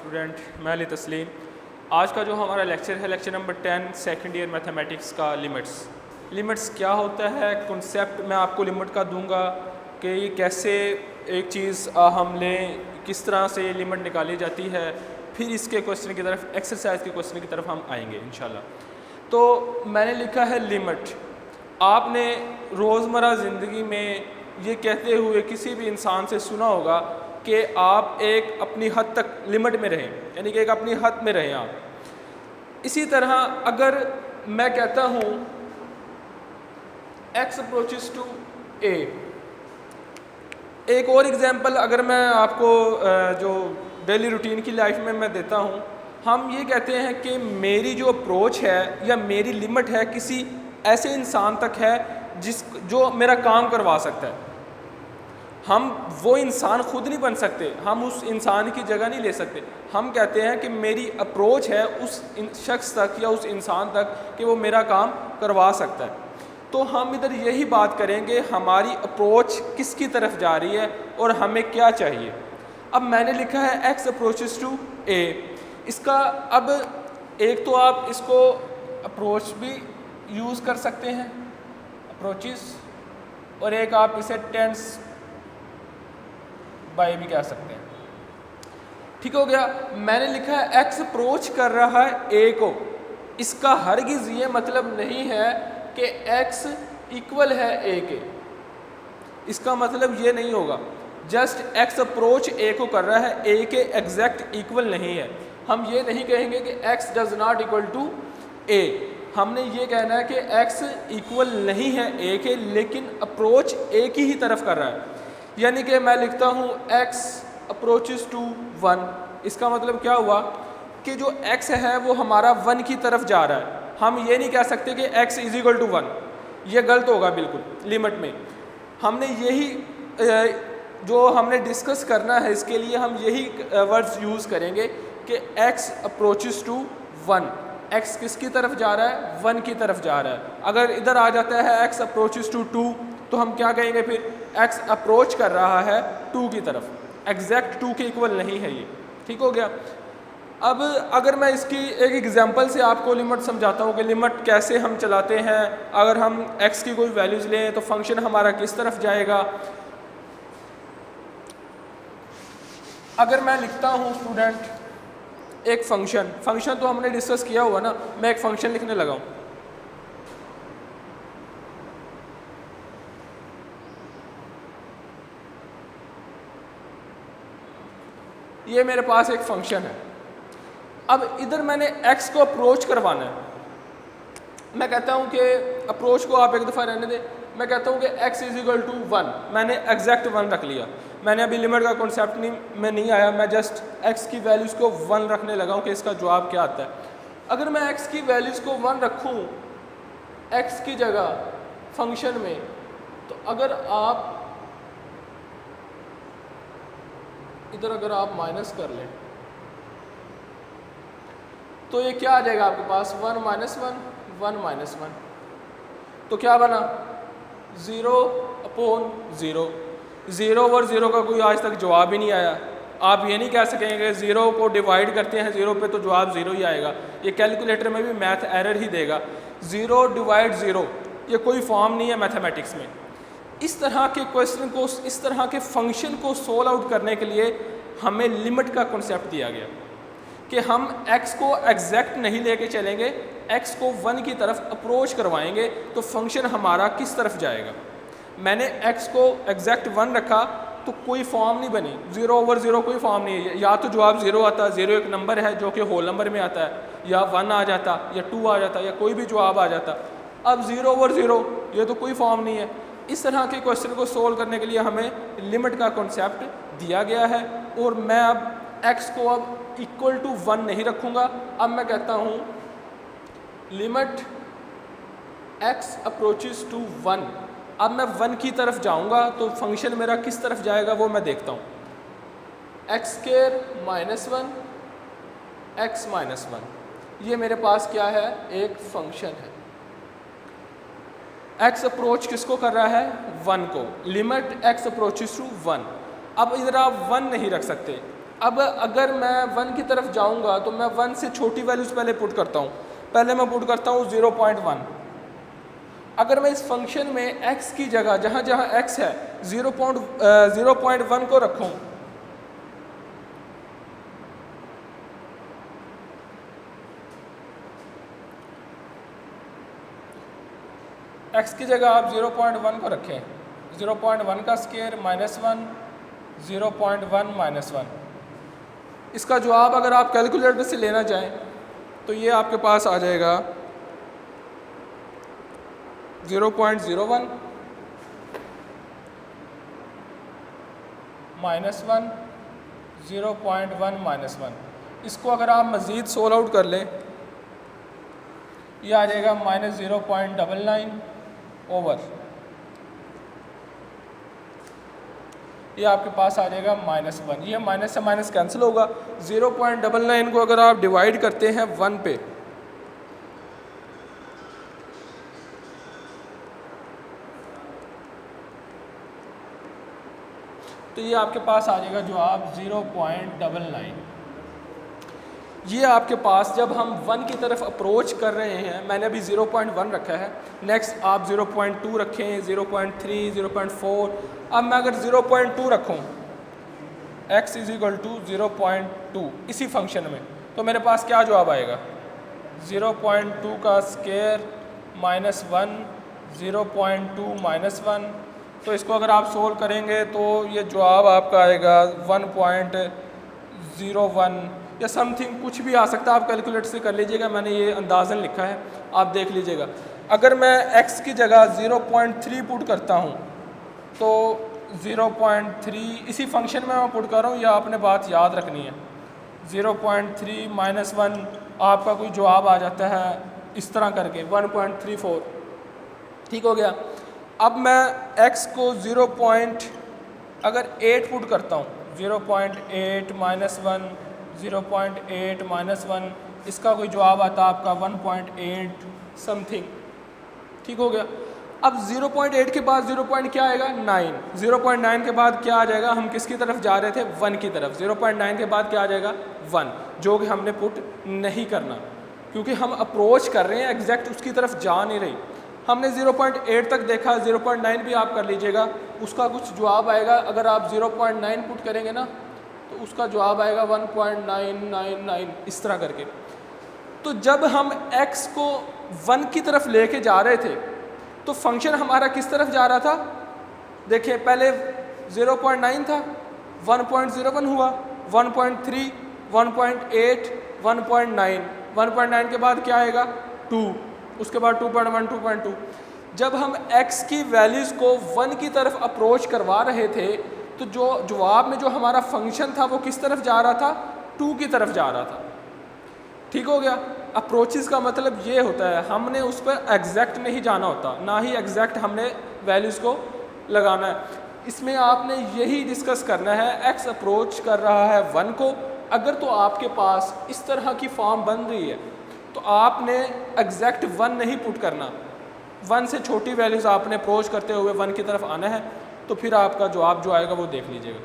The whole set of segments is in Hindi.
स्टूडेंट, मैं अली तस्लीम। आज का जो हमारा लेक्चर है, lecture number 10 second year mathematics का लिमिट्स क्या होता है। कॉन्सेप्ट मैं आपको लिमिट का दूंगा कि ये कैसे एक चीज़ हम लें, किस तरह से लिमिट निकाली जाती है। फिर इसके क्वेश्चन की तरफ, एक्सरसाइज के क्वेश्चन की तरफ हम आएंगे इंशाल्लाह। तो मैंने लिखा है लिमिट। आपने रोज़मर्रा ज़िंदगी में ये कहते हुए किसी भी इंसान से सुना होगा कि आप एक अपनी हद तक लिमिट में रहें, यानी कि एक अपनी हद में रहें आप। इसी तरह अगर मैं कहता हूँ x अप्रोचेस टू a, एक और एग्जांपल अगर मैं आपको जो डेली रूटीन की लाइफ में मैं देता हूँ, हम ये कहते हैं कि मेरी जो अप्रोच है या मेरी लिमिट है किसी ऐसे इंसान तक है जो मेरा काम करवा सकता है। हम वो इंसान खुद नहीं बन सकते, हम उस इंसान की जगह नहीं ले सकते। हम कहते हैं कि मेरी अप्रोच है उस शख्स तक या उस इंसान तक कि वो मेरा काम करवा सकता है। तो हम इधर यही बात करेंगे, हमारी अप्रोच किसकी तरफ जा रही है और हमें क्या चाहिए। अब मैंने लिखा है x अप्रोचेस टू a। इसका अब एक तो आप इसको अप्रोच भी यूज़ कर सकते हैं, अप्रोचेस, और एक आप इसे टेंस बाय भी कह सकते हैं। ठीक हो गया। मैंने लिखा है x अप्रोच कर रहा है a को। इसका हरगिज़ ये मतलब नहीं है कि x इक्वल है a के, इसका मतलब ये नहीं होगा। जस्ट x अप्रोच a को कर रहा है, a के एग्जैक्ट इक्वल नहीं है। हम ये नहीं कहेंगे कि x does not equal to a। हमने ये कहना है कि x इक्वल नहीं है a के, लेकिन अप्रोच a की ही तरफ कर रहा है। यानी कि मैं लिखता हूँ x अप्रोचेस टू 1। इसका मतलब क्या हुआ कि जो x है वो हमारा 1 की तरफ जा रहा है। हम ये नहीं कह सकते कि x इज इक्वल टू 1, ये गलत होगा बिल्कुल लिमिट में। हमने यही जो हमने डिस्कस करना है, इसके लिए हम यही वर्ड्स यूज़ करेंगे कि x अप्रोचेस टू 1। x किसकी तरफ जा रहा है? 1 की तरफ जा रहा है। अगर इधर आ जाता है x अप्रोचेस टू 2, तो हम क्या कहेंगे फिर? x अप्रोच कर रहा है 2 की तरफ, एग्जैक्ट 2 के इक्वल नहीं है ये। ठीक हो गया। अब अगर मैं इसकी एक एग्जांपल से आपको लिमिट समझाता हूँ कि लिमिट कैसे हम चलाते हैं। अगर हम x की कोई वैल्यूज़ लें तो फंक्शन हमारा किस तरफ जाएगा। अगर मैं लिखता हूँ स्टूडेंट एक फंक्शन तो हमने डिस्कस किया हुआ ना, मैं एक फंक्शन लिखने लगा हूँ। ये मेरे पास एक फंक्शन है। अब इधर मैंने x को अप्रोच करवाना है। मैं कहता हूँ कि अप्रोच को आप एक दफ़ा रहने दें। मैं कहता हूँ कि x इज इक्वल टू 1। मैंने एग्जैक्ट 1 रख लिया। मैंने अभी लिमिट का कॉन्सेप्ट में नहीं आया, मैं जस्ट x की वैल्यूज़ को 1 रखने लगा हूँ कि इसका जवाब क्या आता है। अगर मैं x की वैल्यूज़ को 1 रखूँ x की जगह फंक्शन में, तो अगर आप इधर अगर आप माइनस कर लें तो ये क्या आ जाएगा आपके पास? 1 माइनस 1, 1 माइनस 1। तो क्या बना? 0 अपॉन 0। 0 और 0 का कोई आज तक जवाब ही नहीं आया। आप ये नहीं कह सकेंगे 0 को डिवाइड करते हैं 0 पे तो जवाब 0 ही आएगा। ये कैलकुलेटर में भी मैथ एरर ही देगा। 0 डिवाइड 0 ये कोई फॉर्म नहीं है मैथमेटिक्स में। इस तरह के क्वेश्चन को, इस तरह के फंक्शन को सोल्व आउट करने के लिए हमें लिमिट का कॉन्सेप्ट दिया गया कि हम x को एग्जैक्ट नहीं लेके चलेंगे, x को 1 की तरफ अप्रोच करवाएंगे तो फंक्शन हमारा किस तरफ जाएगा। मैंने x को एग्जैक्ट 1 रखा तो कोई फॉर्म नहीं बनी। 0 ओवर 0 कोई फॉर्म नहीं है। या तो जवाब 0 आता, 0 एक नंबर है जो कि होल नंबर में आता है, या 1 आ जाता, या 2 आ जाता, या कोई भी जवाब आ जाता। अब 0 ओवर 0 ये तो कोई फॉर्म नहीं है। इस तरह के क्वेश्चन को सोल्व करने के लिए हमें लिमिट का कॉन्सेप्ट दिया गया है। और मैं अब x को अब इक्वल टू 1 नहीं रखूँगा। अब मैं कहता हूँ लिमिट x अप्रोचेस टू 1। अब मैं 1 की तरफ जाऊँगा तो फंक्शन मेरा किस तरफ जाएगा वो मैं देखता हूँ। x square minus 1, x minus 1, ये मेरे पास क्या है? एक फंक्शन है। x अप्रोच किसको कर रहा है? 1 को। Limit x approaches to 1। अब इधर आप 1 नहीं रख सकते, अब अगर मैं 1 की तरफ जाऊंगा तो मैं 1 से छोटी वैल्यूज पहले पुट करता हूँ। पहले मैं पुट करता हूँ 0.1। अगर मैं इस फंक्शन में x की जगह जहाँ जहाँ x है 0.1 को रखूँ, x की जगह आप 0.1 को रखें, 0.1 का स्क्वायर -1, 0.1 -1। इसका जवाब अगर आप कैलकुलेटर से लेना चाहें तो ये आपके पास आ जाएगा 0.01 -1, 0.1 -1। इसको अगर आप मज़ीद सोल्व आउट कर लें, ये आ जाएगा -0.99 ओवर, ये आपके पास आ जाएगा -1। ये माइनस से माइनस कैंसिल होगा। 0.99 को अगर आप डिवाइड करते हैं 1 पे, तो ये आपके पास आ जाएगा जवाब 0.99। ये आपके पास जब हम 1 की तरफ अप्रोच कर रहे हैं, मैंने अभी 0.1 रखा है, नेक्स्ट आप 0.2 रखें, 0.3, 0.4। अब मैं अगर 0.2 रखूं, x = 0.2 इसी फंक्शन में, तो मेरे पास क्या जवाब आएगा? 0.2 का स्क्वायर -1, 0.2 -1। तो इसको अगर आप सोल्व करेंगे तो ये जवाब आपका आएगा 1.01 या समथिंग, कुछ भी आ सकता है। आप कैलकुलेटर से कर लीजिएगा, मैंने ये अंदाज़न लिखा है, आप देख लीजिएगा। अगर मैं x की जगह 0.3 पुट करता हूँ तो 0.3 इसी फंक्शन में मैं पुट कर रहा हूँ, यह आपने बात याद रखनी है। 0.3 -1 आपका कोई जवाब आ जाता है इस तरह करके 1.34। ठीक हो गया। अब मैं x को 0.8 पुट करता हूँ, 0.8 -1, 0.8 -1, इसका कोई जवाब आता है आपका 1.8 समथिंग। ठीक हो गया। अब 0.8 के बाद 0. क्या आएगा? 9। 0.9 के बाद क्या आ जाएगा? हम किसकी तरफ जा रहे थे? 1 की तरफ। 0.9 के बाद क्या आ जाएगा? 1, जो कि हमने पुट नहीं करना क्योंकि हम अप्रोच कर रहे हैं, एग्जैक्ट उसकी तरफ जा नहीं रही। हमने 0.8 तक देखा, 0.9 भी आप कर लीजिएगा, उसका कुछ जवाब आएगा। अगर आप 0.9 पुट करेंगे ना तो उसका जवाब आएगा 1.999 इस तरह करके। तो जब हम x को 1 की तरफ लेके जा रहे थे तो फंक्शन हमारा किस तरफ जा रहा था? देखिए, पहले 0.9 था, 1.01 हुआ, 1.3, 1.8, 1.9। 1.9 के बाद क्या आएगा? 2, उसके बाद 2.1, 2.2। जब हम x की वैल्यूज़ को 1 की तरफ अप्रोच करवा रहे थे तो जो जवाब में जो हमारा फंक्शन था वो किस तरफ जा रहा था? 2 की तरफ जा रहा था। ठीक हो गया। अप्रोचेस का मतलब ये होता है, हमने उस पर एग्जैक्ट नहीं जाना होता, ना ही एग्जैक्ट हमने वैल्यूज़ को लगाना है। इसमें आपने यही डिस्कस करना है, x अप्रोच कर रहा है 1 को, अगर तो आपके पास इस तरह की फॉर्म बन रही है तो आपने एग्जैक्ट 1 नहीं पुट करना, 1 से छोटी वैल्यूज़ आपने अप्रोच करते हुए 1 की तरफ आना है, तो फिर आपका जवाब जो आएगा वो देख लीजिएगा।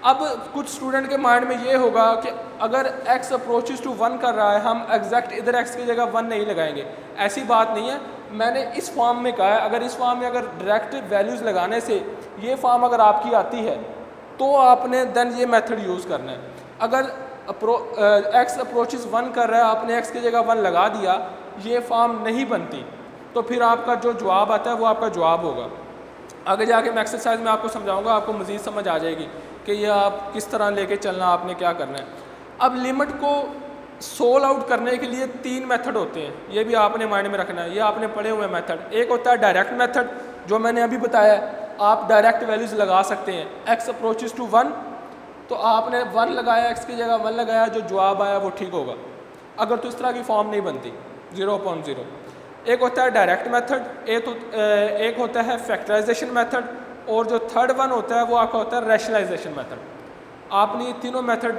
अब कुछ स्टूडेंट के माइंड में ये होगा कि अगर x अप्रोचेस टू 1 कर रहा है, हम एग्जैक्ट इधर x की जगह 1 नहीं लगाएंगे। ऐसी बात नहीं है, मैंने इस फॉर्म में कहा है, अगर इस फॉर्म में अगर डायरेक्ट वैल्यूज़ लगाने से ये फॉर्म अगर आपकी आती है तो आपने देन ये मेथड यूज़ करना है। अगर x अप्रोचेस 1 कर रहा है, आपने x की जगह 1 लगा दिया, ये फॉर्म नहीं बनती, तो फिर आपका जो जवाब आता है वो आपका जवाब होगा। आगे जाके मैं एक्सरसाइज में आपको समझाऊंगा, आपको मज़ीद समझ आ जाएगी कि ये आप किस तरह लेके चलना, आपने क्या करना है। अब लिमिट को सोल्व आउट करने के लिए 3 मेथड होते हैं, ये भी आपने माइंड में रखना है, ये आपने पढ़े हुए मेथड। एक होता है डायरेक्ट मेथड, जो मैंने अभी बताया, आप डायरेक्ट वैल्यूज़ लगा सकते हैं। x अप्रोचेस टू 1, तो आपने 1 लगाया, x की जगह 1 लगाया, जो जवाब आया वो ठीक होगा। अगर तो इस तरह की फॉर्म नहीं बनती 0.0। एक होता है डायरेक्ट मेथड, एक होता है फैक्टराइजेशन मेथड, और जो थर्ड वन होता है वो आपका होता है रैशनलाइजेशन मेथड। आपने ये तीनों मेथड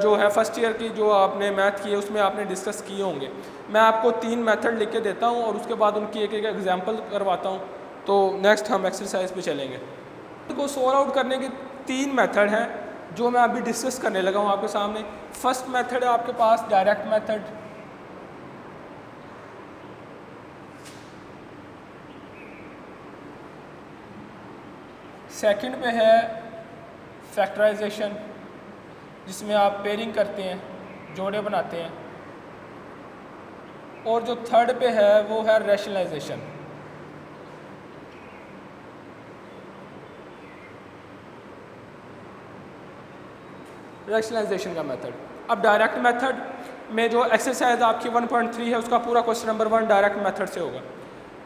जो है फर्स्ट ईयर की जो आपने मैथ की है उसमें आपने डिस्कस किए होंगे। मैं आपको 3 मेथड लिख के देता हूँ और उसके बाद उनकी एक एक एग्जांपल करवाता हूँ, तो नेक्स्ट हम एक्सरसाइज पे चलेंगे। को सोल्व आउट करने के 3 मेथड हैं। जो मैं अभी डिस्कस करने लगा हूँ आपके सामने। फर्स्ट मेथड है आपके पास डायरेक्ट मेथड, सेकंड पे है फैक्टराइजेशन जिसमें आप पेयरिंग करते हैं, जोड़े बनाते हैं, और जो थर्ड पे है वो है रैशनलाइजेशन। रैशनलाइजेशन का मेथड। अब डायरेक्ट मेथड में जो एक्सरसाइज आपकी 1.3 है उसका पूरा क्वेश्चन नंबर 1 डायरेक्ट मेथड से होगा।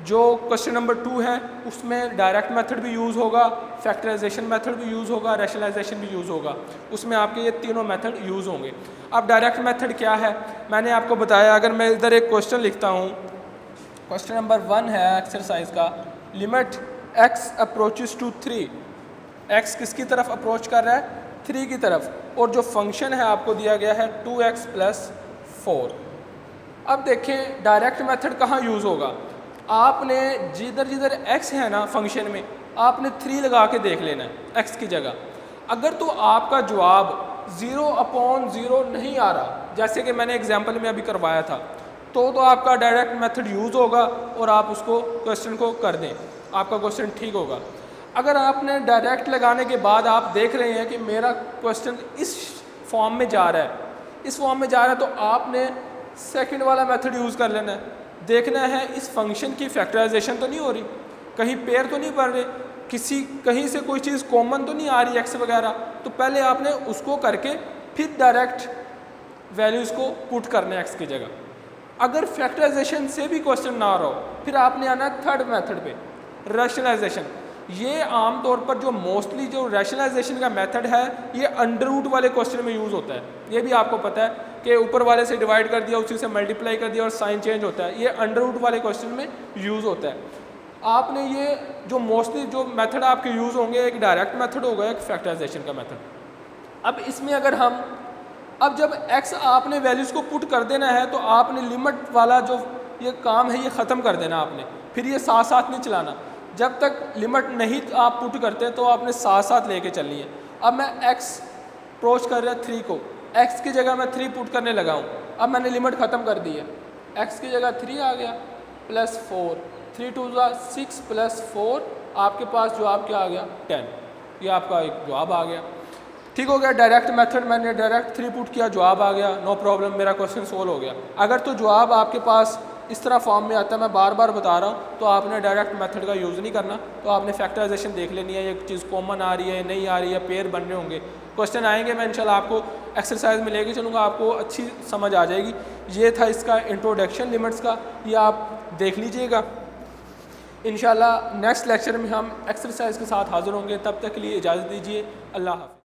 जो क्वेश्चन नंबर 2 है उसमें डायरेक्ट मेथड भी यूज़ होगा, फैक्टराइजेशन मेथड भी यूज़ होगा, रैशनलाइजेशन भी यूज़ होगा। उसमें आपके ये तीनों मेथड यूज़ होंगे। अब डायरेक्ट मेथड क्या है मैंने आपको बताया। अगर मैं इधर एक क्वेश्चन लिखता हूँ, क्वेश्चन नंबर 1 है एक्सरसाइज का, limit x approaches to 3, x किसकी तरफ अप्रोच कर रहा है? 3 की तरफ, और जो फंक्शन है आपको दिया गया है 2x + 4। अब देखें डायरेक्ट मेथड कहाँ यूज़ होगा। आपने जिधर जिधर x है ना फंक्शन में, आपने 3 लगा के देख लेना है x की जगह। अगर तो आपका जवाब 0/0 नहीं आ रहा, जैसे कि मैंने एग्जाम्पल में अभी करवाया था, तो आपका डायरेक्ट मेथड यूज़ होगा और आप उसको क्वेश्चन को कर दें, आपका क्वेश्चन ठीक होगा। अगर आपने डायरेक्ट लगाने के बाद आप देख रहे हैं कि मेरा क्वेश्चन इस फॉर्म में जा रहा है, इस फॉर्म में जा रहा है, तो आपने सेकंड वाला मेथड यूज़ कर लेना है। देखना है इस फंक्शन की फैक्टराइजेशन तो नहीं हो रही, कहीं पेयर तो नहीं पड़ रहे, कहीं से कोई चीज़ कॉमन तो नहीं आ रही एक्स वगैरह। तो पहले आपने उसको करके फिर डायरेक्ट वैल्यूज़ को पुट करना है एक्स की जगह। अगर फैक्टराइजेशन से भी क्वेश्चन ना आ रहा हो, फिर आपने आना है थर्ड मेथड पे, रैशनलाइजेशन। ये आमतौर पर जो मोस्टली जो रैशनलाइजेशन का मेथड है ये अंडर रूट वाले क्वेश्चन में यूज़ होता है। ये भी आपको पता है कि ऊपर वाले से डिवाइड कर दिया, उसी से मल्टीप्लाई कर दिया और साइन चेंज होता है। ये अंडर रूट वाले क्वेश्चन में यूज़ होता है। आपने ये जो मोस्टली जो मेथड आपके यूज़ होंगे, एक डायरेक्ट मेथड होगा, एक फैक्टराइजेशन का मेथड। अब इसमें अगर हम अब जब x आपने वैल्यूज़ को पुट कर देना है तो आपने लिमिट वाला जो ये काम है ये ख़त्म कर देना आपने, फिर ये साथ साथ नहीं चलाना। जब तक लिमिट नहीं आप पुट करते तो आपने साथ साथ लेके चलनी है। अब मैं x अप्रोच कर रहा 3 को, x की जगह मैं 3 पुट करने लगा हूँ। अब मैंने लिमिट ख़त्म कर दी है, x की जगह 3 आ गया प्लस 4, 3 2 6 प्लस 4, आपके पास जवाब क्या आ गया? 10। ये आपका एक जवाब आ गया, ठीक हो गया। डायरेक्ट मेथड मैंने डायरेक्ट 3 पुट किया, जवाब आ गया, नो प्रॉब्लम, मेरा क्वेश्चन सोल्व हो गया। अगर तो जवाब आपके पास इस तरह फॉर्म में आता है, मैं बार बार बता रहा हूँ, तो आपने डायरेक्ट मेथड का यूज़ नहीं करना। तो आपने फैक्टराइजेशन देख लेनी है, ये चीज़ कॉमन आ रही है नहीं आ रही है, पेयर बनने होंगे। क्वेश्चन आएंगे, मैं इंशाल्लाह आपको एक्सरसाइज में लेके चलूँगा, आपको अच्छी समझ आ जाएगी। ये था इसका इंट्रोडक्शन लिमिट्स का, ये आप देख लीजिएगा। इंशाल्लाह नेक्स्ट लेक्चर में हम एक्सरसाइज के साथ हाज़िर होंगे, तब तक के लिए इजाज़त दीजिए। अल्लाह हाफ़िज़।